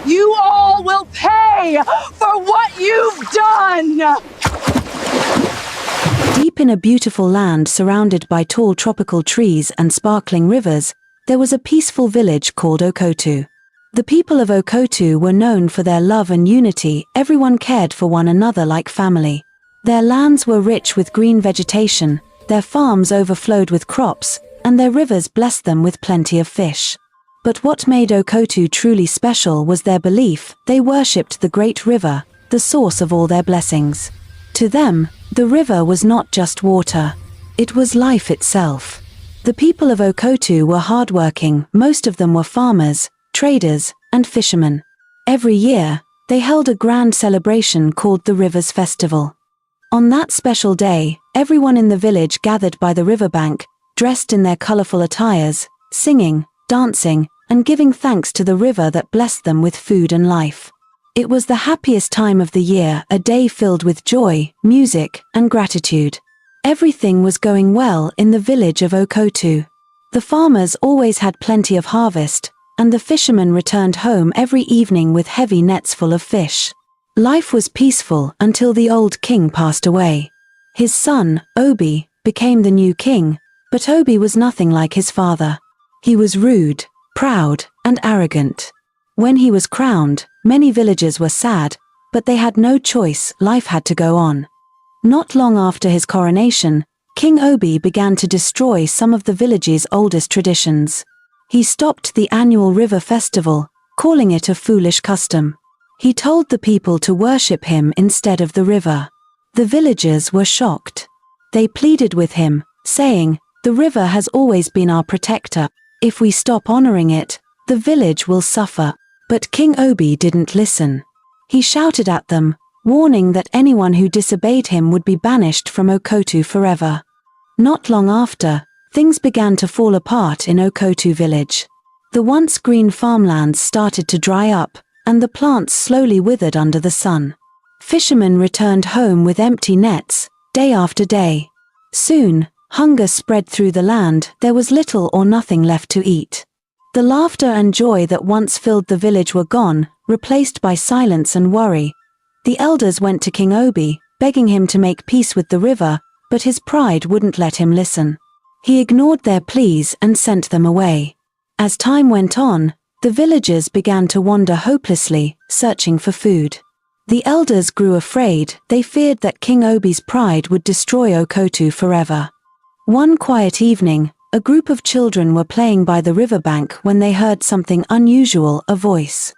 You all will pay for what you've done! Deep in a beautiful land surrounded by tall tropical trees and sparkling rivers, there was a peaceful village called Okotu. The people of Okotu were known for their love and unity. Everyone cared for one another like family. Their lands were rich with green vegetation, their farms overflowed with crops, and their rivers blessed them with plenty of fish. But what made Okotu truly special was their belief. They worshipped the great river, the source of all their blessings. To them, the river was not just water. It was life itself. The people of Okotu were hardworking. Most of them were farmers, traders, and fishermen. Every year, they held a grand celebration called the Rivers Festival. On that special day, everyone in the village gathered by the riverbank, dressed in their colorful attires, singing, dancing, and giving thanks to the river that blessed them with food and life. It was the happiest time of the year, a day filled with joy, music, and gratitude. Everything was going well in the village of Okotu. The farmers always had plenty of harvest, and the fishermen returned home every evening with heavy nets full of fish. Life was peaceful until the old king passed away. His son, Obi, became the new king, but Obi was nothing like his father. He was rude, proud, and arrogant. When he was crowned, many villagers were sad, but they had no choice. Life had to go on. Not long after his coronation, King Obi began to destroy some of the village's oldest traditions. He stopped the annual river festival, calling it a foolish custom. He told the people to worship him instead of the river. The villagers were shocked. They pleaded with him, saying, "The river has always been our protector. If we stop honoring it, the village will suffer." But King Obi didn't listen. He shouted at them, warning that anyone who disobeyed him would be banished from Okotu forever. Not long after, things began to fall apart in Okotu village. The once green farmlands started to dry up, and the plants slowly withered under the sun. Fishermen returned home with empty nets, day after day. Soon, hunger spread through the land. There was little or nothing left to eat. The laughter and joy that once filled the village were gone, replaced by silence and worry. The elders went to King Obi, begging him to make peace with the river, but his pride wouldn't let him listen. He ignored their pleas and sent them away. As time went on, the villagers began to wander hopelessly, searching for food. The elders grew afraid. They feared that King Obi's pride would destroy Okotu forever. One quiet evening, a group of children were playing by the riverbank when they heard something unusual, a voice.